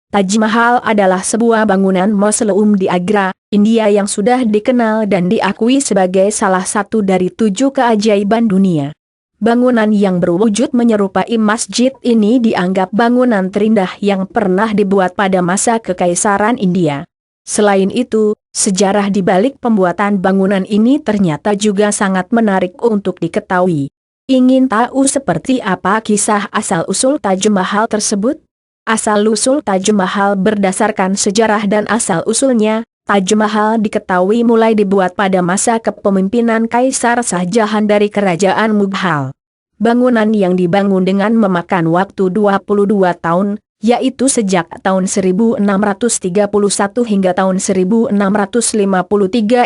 Taj Mahal adalah sebuah bangunan mausoleum di Agra, India yang sudah dikenal dan diakui sebagai salah satu dari 7 keajaiban dunia. Bangunan yang berwujud menyerupai masjid ini dianggap bangunan terindah yang pernah dibuat pada masa Kekaisaran India. Selain itu, sejarah di balik pembuatan bangunan ini ternyata juga sangat menarik untuk diketahui. Ingin tahu seperti apa kisah asal-usul Taj Mahal tersebut? Asal-usul Taj Mahal berdasarkan sejarah dan asal-usulnya, Taj Mahal diketahui mulai dibuat pada masa kepemimpinan Kaisar Shah Jahan dari Kerajaan Mughal. Bangunan yang dibangun dengan memakan waktu 22 tahun, yaitu sejak tahun 1631 hingga tahun 1653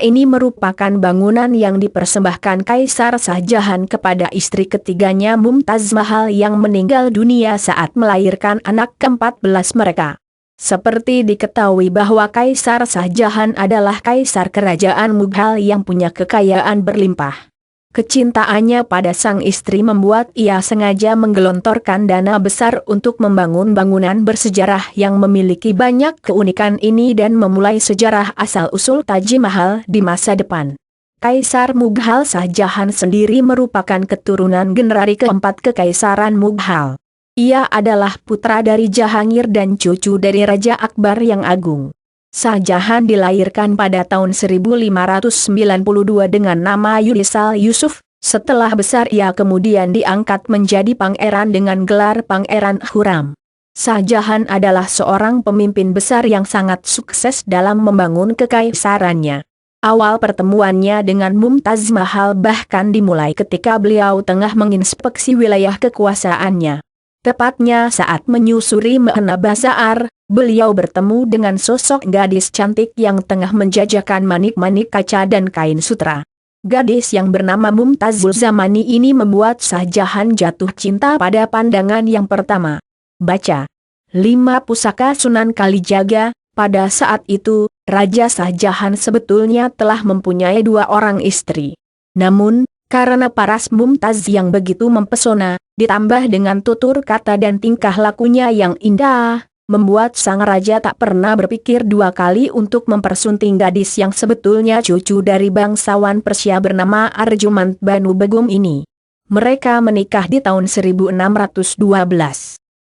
ini merupakan bangunan yang dipersembahkan Kaisar Shah Jahan kepada istri ketiganya Mumtaz Mahal yang meninggal dunia saat melahirkan anak ke-14 mereka. Seperti diketahui bahwa Kaisar Shah Jahan adalah kaisar kerajaan Mughal yang punya kekayaan berlimpah. Kecintaannya pada sang istri membuat ia sengaja menggelontorkan dana besar untuk membangun bangunan bersejarah yang memiliki banyak keunikan ini dan memulai sejarah asal-usul Taj Mahal di masa depan. Kaisar Mughal Shah Jahan sendiri merupakan keturunan generasi keempat Kekaisaran Mughal. Ia adalah putra dari Jahangir dan cucu dari Raja Akbar yang agung. Shah Jahan dilahirkan pada tahun 1592 dengan nama Yunisal Yusuf. Setelah besar ia kemudian diangkat menjadi pangeran dengan gelar Pangeran Khurram. Shah Jahan adalah seorang pemimpin besar yang sangat sukses dalam membangun kekaisarannya. Awal pertemuannya dengan Mumtaz Mahal bahkan dimulai ketika beliau tengah menginspeksi wilayah kekuasaannya. Tepatnya saat menyusuri Mehna Bazar, beliau bertemu dengan sosok gadis cantik yang tengah menjajakan manik-manik kaca dan kain sutra. Gadis yang bernama Mumtazul Zamani ini membuat Shah Jahan jatuh cinta pada pandangan yang pertama. Baca 5 Pusaka Sunan Kalijaga. Pada saat itu, Raja Shah Jahan sebetulnya telah mempunyai 2 orang istri. Namun, karena paras Mumtaz yang begitu mempesona, ditambah dengan tutur kata dan tingkah lakunya yang indah, membuat sang raja tak pernah berpikir 2 kali untuk mempersunting gadis yang sebetulnya cucu dari bangsawan Persia bernama Arjumand Banu Begum ini. Mereka menikah di tahun 1612.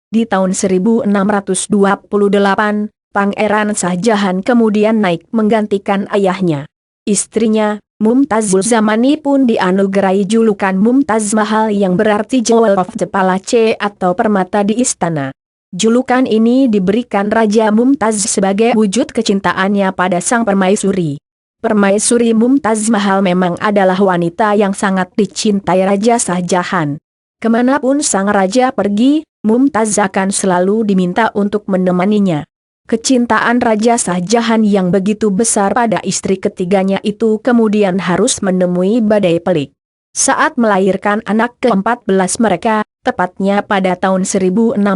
Di tahun 1628, Pangeran Shah Jahan kemudian naik menggantikan ayahnya. Istrinya, Mumtazul Zamani pun dianugerahi julukan Mumtaz Mahal yang berarti Jewel of the Palace atau permata di istana. Julukan ini diberikan Raja Mumtaz sebagai wujud kecintaannya pada sang permaisuri. Permaisuri Mumtaz Mahal memang adalah wanita yang sangat dicintai Raja Shah Jahan. Kemanapun sang raja pergi, Mumtaz akan selalu diminta untuk menemaninya. Kecintaan Raja Shah Jahan yang begitu besar pada istri ketiganya itu kemudian harus menemui badai pelik. Saat melahirkan anak ke-14 mereka, tepatnya pada tahun 1631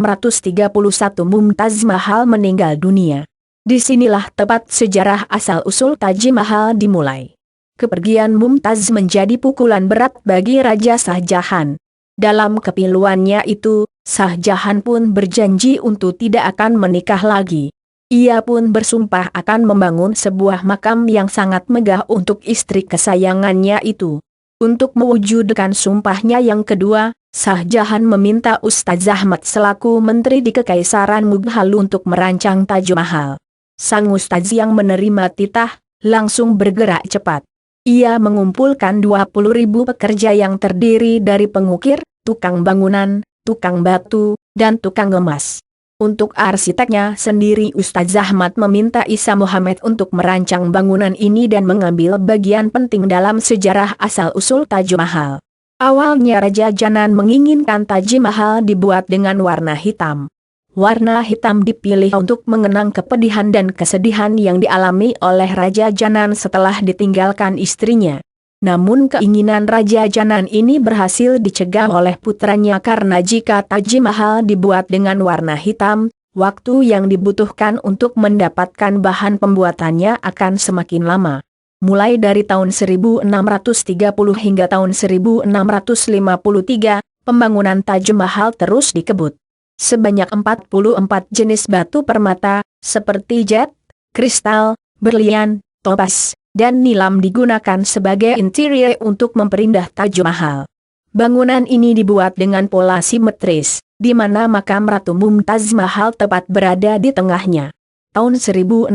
Mumtaz Mahal meninggal dunia. Disinilah tepat sejarah asal-usul Taj Mahal dimulai. Kepergian Mumtaz menjadi pukulan berat bagi Raja Shah Jahan. Dalam kepiluannya itu, Shah Jahan pun berjanji untuk tidak akan menikah lagi. Ia pun bersumpah akan membangun sebuah makam yang sangat megah untuk istri kesayangannya itu. Untuk mewujudkan sumpahnya yang kedua, Shah Jahan meminta Ustaz Ahmad selaku menteri di Kekaisaran Mughal untuk merancang Taj Mahal. Sang Ustaz yang menerima titah, langsung bergerak cepat. Ia mengumpulkan 20.000 pekerja yang terdiri dari pengukir, tukang bangunan, tukang batu, dan tukang emas. Untuk arsiteknya sendiri Ustaz Ahmad meminta Isa Muhammad untuk merancang bangunan ini dan mengambil bagian penting dalam sejarah asal-usul Taj Mahal. Awalnya Raja Janan menginginkan Taj Mahal dibuat dengan warna hitam. Warna hitam dipilih untuk mengenang kepedihan dan kesedihan yang dialami oleh Raja Janan setelah ditinggalkan istrinya. Namun keinginan Raja Janan ini berhasil dicegah oleh putranya karena jika Taj Mahal dibuat dengan warna hitam, waktu yang dibutuhkan untuk mendapatkan bahan pembuatannya akan semakin lama. Mulai dari tahun 1630 hingga tahun 1653, pembangunan Taj Mahal terus dikebut. Sebanyak 44 jenis batu permata, seperti jet, kristal, berlian, topaz, dan nilam digunakan sebagai interior untuk memperindah Taj Mahal. Bangunan ini dibuat dengan pola simetris, di mana makam Ratu Mumtaz Mahal tepat berada di tengahnya. Tahun 1653,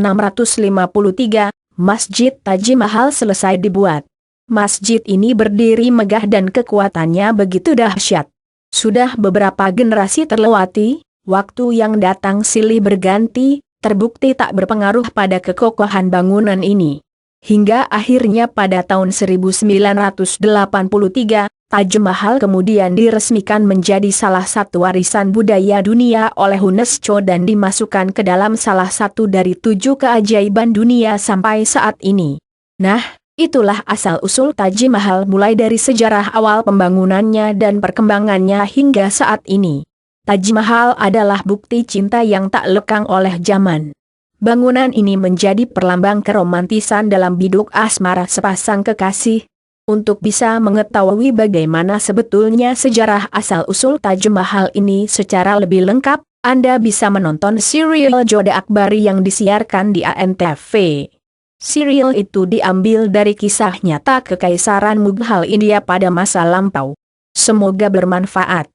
Masjid Taj Mahal selesai dibuat. Masjid ini berdiri megah dan kekuatannya begitu dahsyat. Sudah beberapa generasi terlewati, waktu yang datang silih berganti, terbukti tak berpengaruh pada kekokohan bangunan ini. Hingga akhirnya pada tahun 1983, Taj Mahal kemudian diresmikan menjadi salah satu warisan budaya dunia oleh UNESCO dan dimasukkan ke dalam salah satu dari 7 keajaiban dunia sampai saat ini. Nah, itulah asal-usul Taj Mahal mulai dari sejarah awal pembangunannya dan perkembangannya hingga saat ini. Taj Mahal adalah bukti cinta yang tak lekang oleh zaman. Bangunan ini menjadi perlambang keromantisan dalam biduk asmara sepasang kekasih. Untuk bisa mengetahui bagaimana sebetulnya sejarah asal-usul Taj Mahal ini secara lebih lengkap, Anda bisa menonton serial Jodha Akbari yang disiarkan di ANTV. Serial itu diambil dari kisah nyata Kekaisaran Mughal India pada masa lampau. Semoga bermanfaat.